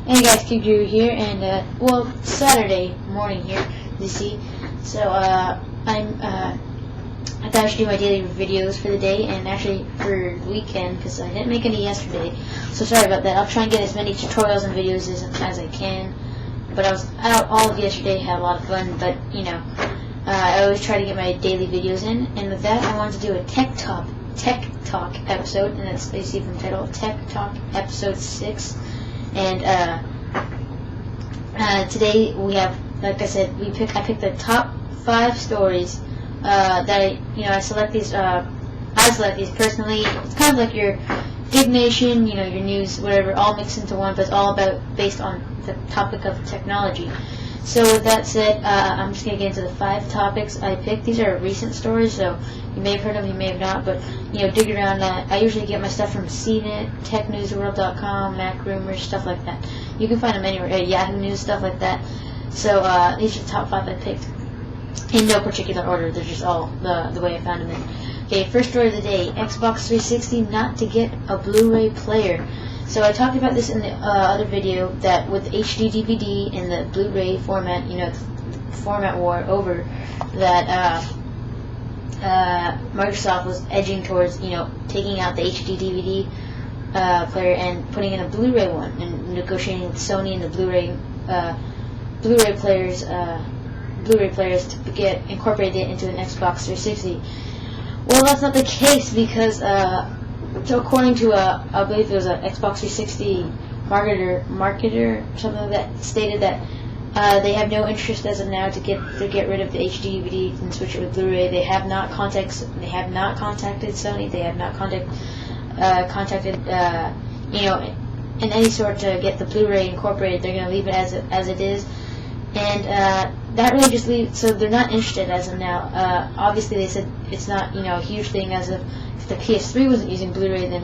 Hey guys, Q Drew here, and well, Saturday morning here, DC. So I thought I should do my daily videos for the day, and actually for the weekend, because I didn't make any yesterday. So sorry about that. I'll try and get as many tutorials and videos as I can. But I was out all of yesterday, had a lot of fun. But you know, I always try to get my daily videos in, and with that, I wanted to do a Tech Talk episode, and that's basically from the title, Tech Talk Ep.6. And today we have, like I said, I picked the top 5 stories that I select these. I select these personally. It's kind of like your Dig Nation, your news, whatever, all mixed into one, but it's all based on the topic of technology. So with that said, I'm just gonna get into the 5 topics I picked. These are recent stories, so you may have heard of them, you may have not, but dig around. I usually get my stuff from CNET, TechNewsWorld.com, Mac Rumors, stuff like that. You can find them anywhere, Yahoo News, stuff like that. So these are the top 5 I picked in no particular order. They're just all the way I found them in. Okay, first story of the day: Xbox 360 not to get a Blu-ray player. So I talked about this in the other video, that with HD DVD and the Blu-ray format, the format war over, that Microsoft was edging towards, taking out the HD DVD player and putting in a Blu-ray one, and negotiating with Sony and the Blu-ray players to get incorporated into an Xbox 360. Well, that's not the case, because so according to I believe it was an Xbox 360 marketer, something like that, stated that they have no interest as of now to get rid of the HD DVD and switch it with Blu-ray. They have not contacted Sony. They have not contacted in any sort to get the Blu-ray incorporated. They're going to leave it as it is, and that really just leaves. So they're not interested as of now. Obviously, they said it's not a huge thing as of. If the PS3 wasn't using Blu-ray, then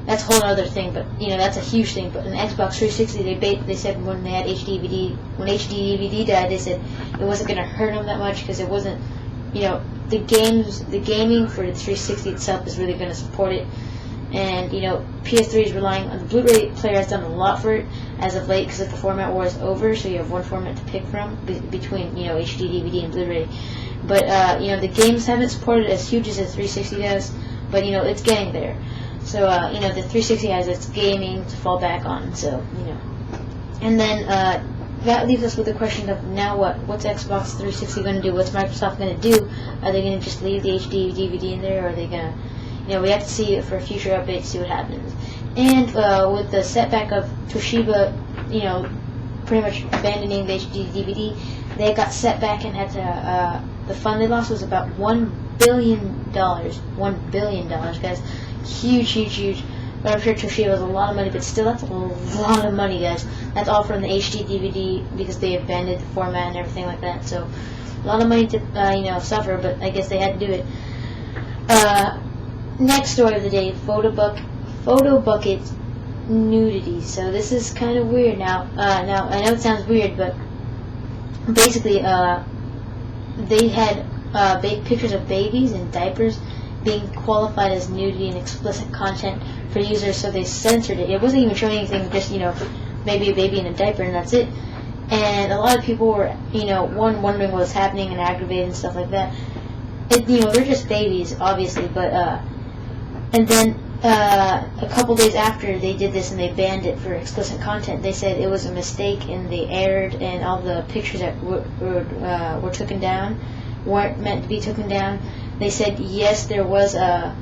that's a whole other thing. But that's a huge thing. But in Xbox 360, they said when they had HD DVD died, they said it wasn't going to hurt them that much, because it wasn't, the gaming for the 360 itself is really going to support it. And PS3 is relying on the Blu-ray player, has done a lot for it as of late, because the format war is over, so you have one format to pick from between HD DVD and Blu-ray. But the games haven't supported it as huge as the 360 does, but it's getting there. So the 360 has its gaming to fall back on. So and then that leaves us with the question of, now what? What's Xbox 360 going to do? What's Microsoft going to do? Are they going to just leave the HD DVD in there, or are they going to, we have to see it for future updates, see what happens. And with the setback of Toshiba, pretty much abandoning the HD DVD, they got set back and had to, the fund they lost was about $1 billion. $1 billion, guys. Huge. But I'm sure Toshiba has a lot of money, but still, that's a lot of money, guys. That's all from the HD DVD, because they abandoned the format and everything like that. So a lot of money to, suffer, but I guess they had to do it. Next story of the day: Photobucket Nudity. So this is kind of weird now. Now I know it sounds weird, but basically, they had pictures of babies in diapers being qualified as nudity and explicit content for users, so they censored it. It wasn't even showing anything, just maybe a baby in a diaper, and that's it. And a lot of people were wondering what was happening and aggravated and stuff like that. They're just babies, obviously, but and then a couple days after they did this and they banned it for explicit content, they said it was a mistake and they erred, and all the pictures that were taken down weren't meant to be taken down. They said yes, there was a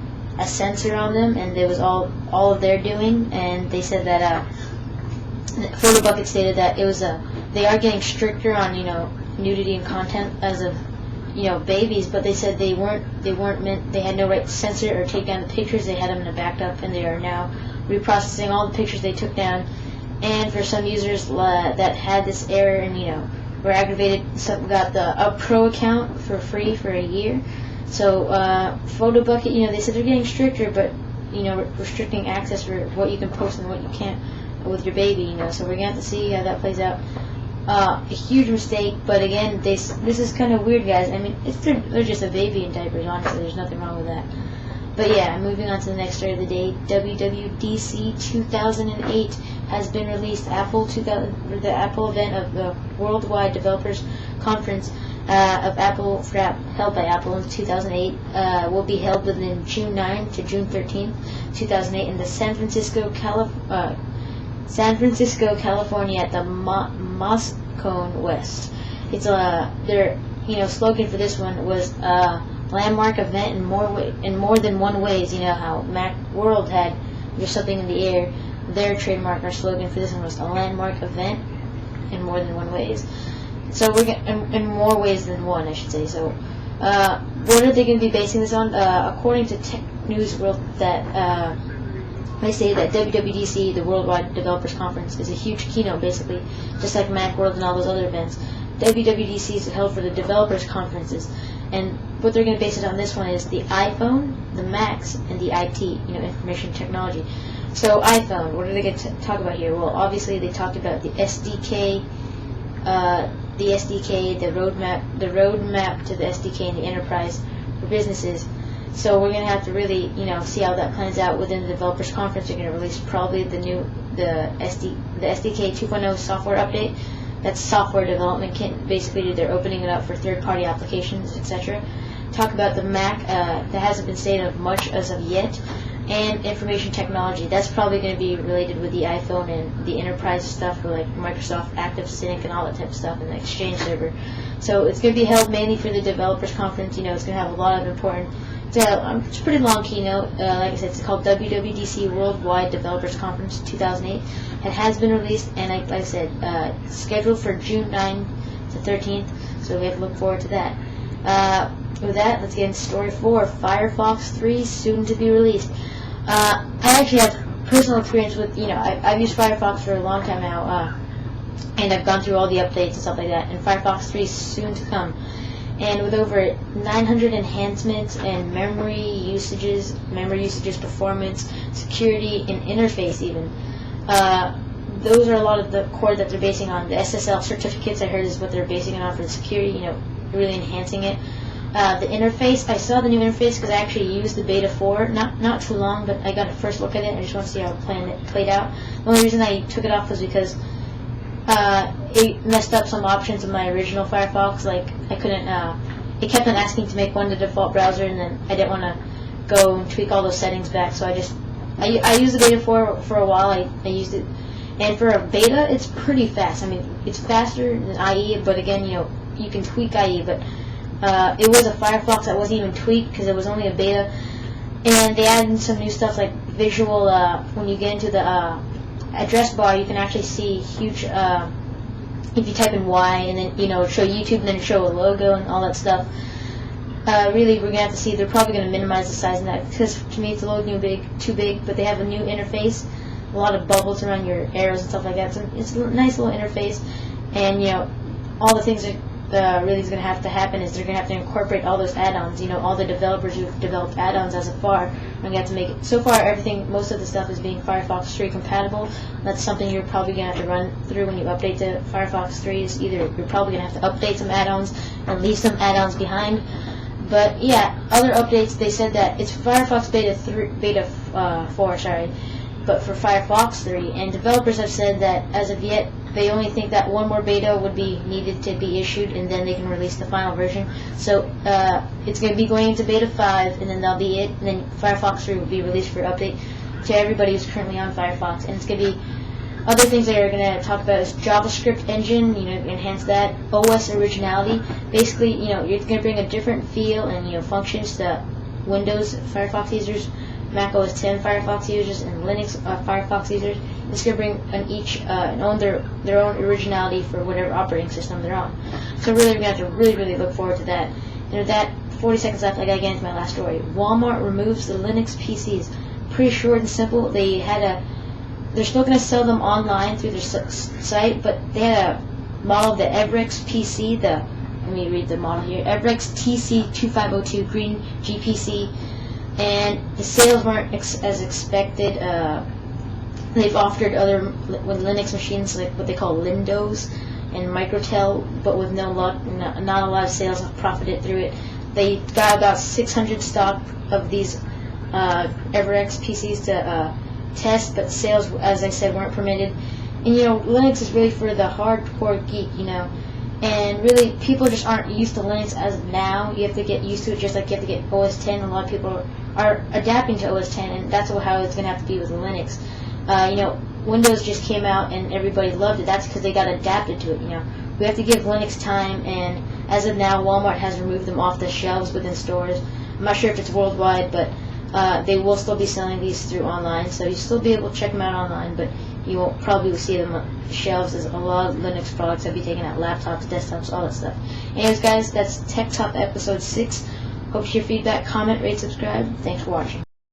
censor on them, and there was all of their doing, and they said that Photobucket stated that it was they are getting stricter on nudity and content as of babies, but they said they weren't meant, they had no right to censor or take down the pictures. They had them in a backed up, and they are now reprocessing all the pictures they took down. And for some users that had this error and were aggravated, some got a pro account for free for a year. So Photobucket, they said they're getting stricter, but restricting access for what you can post and what you can't with your baby. So we're gonna have to see how that plays out. A huge mistake, but again, this is kind of weird, guys. I mean, they're just a baby in diapers, honestly. There's nothing wrong with that. But yeah, moving on to the next story of the day. WWDC 2008 has been released. The Apple event of the Worldwide Developers Conference of Apple held by Apple in 2008 will be held within June 9 to June 13th, 2008 in the San Francisco, California at the Moscone West. It's their slogan for this one was landmark event in more than one ways. You know how Macworld had "There's Something in the Air." Their trademark or slogan for this one was a landmark event in more than one ways. So we're in more ways than one, I should say. So what are they going to be basing this on? According to Tech News World, that they say that WWDC, the Worldwide Developers Conference, is a huge keynote, basically, just like Macworld and all those other events. WWDC is held for the developers conferences, and what they're going to base it on this one is the iPhone, the Macs, and the IT, information technology. So iPhone, what are they going to talk about here? Well, obviously they talked about the SDK, the roadmap to the SDK and the enterprise for businesses. So we're going to have to really, see how that plans out within the developers conference. They're going to release probably the SDK 2.0 software update. That's software development kit. Basically, they're opening it up for third-party applications, etc. Talk about the Mac. That hasn't been stated of much as of yet. And information technology. That's probably going to be related with the iPhone and the enterprise stuff for like Microsoft Active Sync and all that type of stuff and the Exchange server. So it's going to be held mainly for the developers conference. It's going to have a lot of important. It's a pretty long keynote. Like I said, it's called WWDC Worldwide Developers Conference 2008. It has been released, and like I said, scheduled for June 9 to 13th. So we have to look forward to that. With that, let's get into story 4. Firefox 3 soon to be released. I actually have personal experience with, I've used Firefox for a long time now, and I've gone through all the updates and stuff like that, and Firefox 3 is soon to come. And with over 900 enhancements and memory usages, performance, security, and interface even. Those are a lot of the core that they're basing on. The SSL certificates, I heard, is what they're basing it on for the security, really enhancing it. The interface, I saw the new interface because I actually used the beta 4, not too long, but I got a first look at it. I just want to see how it played out. The only reason I took it off was because it messed up some options in my original Firefox. Like I couldn't, it kept on asking to make one the default browser, and then I didn't want to go and tweak all those settings back. So I used the beta 4 for a while. I used it, and for a beta, it's pretty fast. I mean, it's faster than IE, but again, you can tweak IE, but it was a Firefox that wasn't even tweaked because it was only a beta, and they added some new stuff like visual. When you get into the address bar, you can actually see huge. If you type in Y and then show YouTube and then show a logo and all that stuff. Really, we're gonna have to see. They're probably gonna minimize the size of that because to me it's a little too big. But they have a new interface, a lot of bubbles around your arrows and stuff like that. So it's a nice little interface, and all the things that really is going to have to happen is they're going to have to incorporate all those add-ons. All the developers who've developed add-ons as of far are going to have to make it. So far, most of the stuff is being Firefox 3 compatible. That's something you're probably going to have to run through when you update to Firefox 3. Is either you're probably going to have to update some add-ons and leave some add-ons behind. But yeah, other updates. They said that it's Firefox beta 4, sorry, but for Firefox 3, and developers have said that as of yet, they only think that one more beta would be needed to be issued, and then they can release the final version. So it's going to be going into beta 5, and then that'll be it. And then Firefox 3 will be released for update to everybody who's currently on Firefox. And it's going to be other things that are going to talk about is JavaScript engine, enhance that, OS originality. Basically, you're going to bring a different feel and functions to Windows Firefox users, Mac OS 10 Firefox users, and Linux Firefox users. It's going to bring each own their own originality for whatever operating system they're on. So really, we're going to have to really look forward to that. And with that, 40 seconds left, I got to get into my last story. Walmart removes the Linux PCs. Pretty short and simple. They're still going to sell them online through their site, but they had a model of the Everex PC. Let me read the model here. Everex TC2502 Green GPC. And the sales weren't as expected. They've offered other with Linux machines like what they call Lindos and Microtel, but with no luck, not a lot of sales have profited through it. They got about 600 stock of these Everex PCs to test, but sales, as I said, weren't permitted. And Linux is really for the hardcore geek, and really people just aren't used to Linux as of now. You have to get used to it, just like you have to get OS 10. A lot of people are adapting to OS 10, and that's how it's going to have to be with Linux. Windows just came out and everybody loved it. That's because they got adapted to it. We have to give Linux time, and as of now, Walmart has removed them off the shelves within stores. I'm not sure if it's worldwide, but they will still be selling these through online, so you'll still be able to check them out online, but you won't probably see them on shelves, as a lot of Linux products have been taken out, laptops, desktops, all that stuff. Anyways, guys, that's Tech Talk episode 6. Hope to hear feedback, comment, rate, subscribe. Thanks for watching.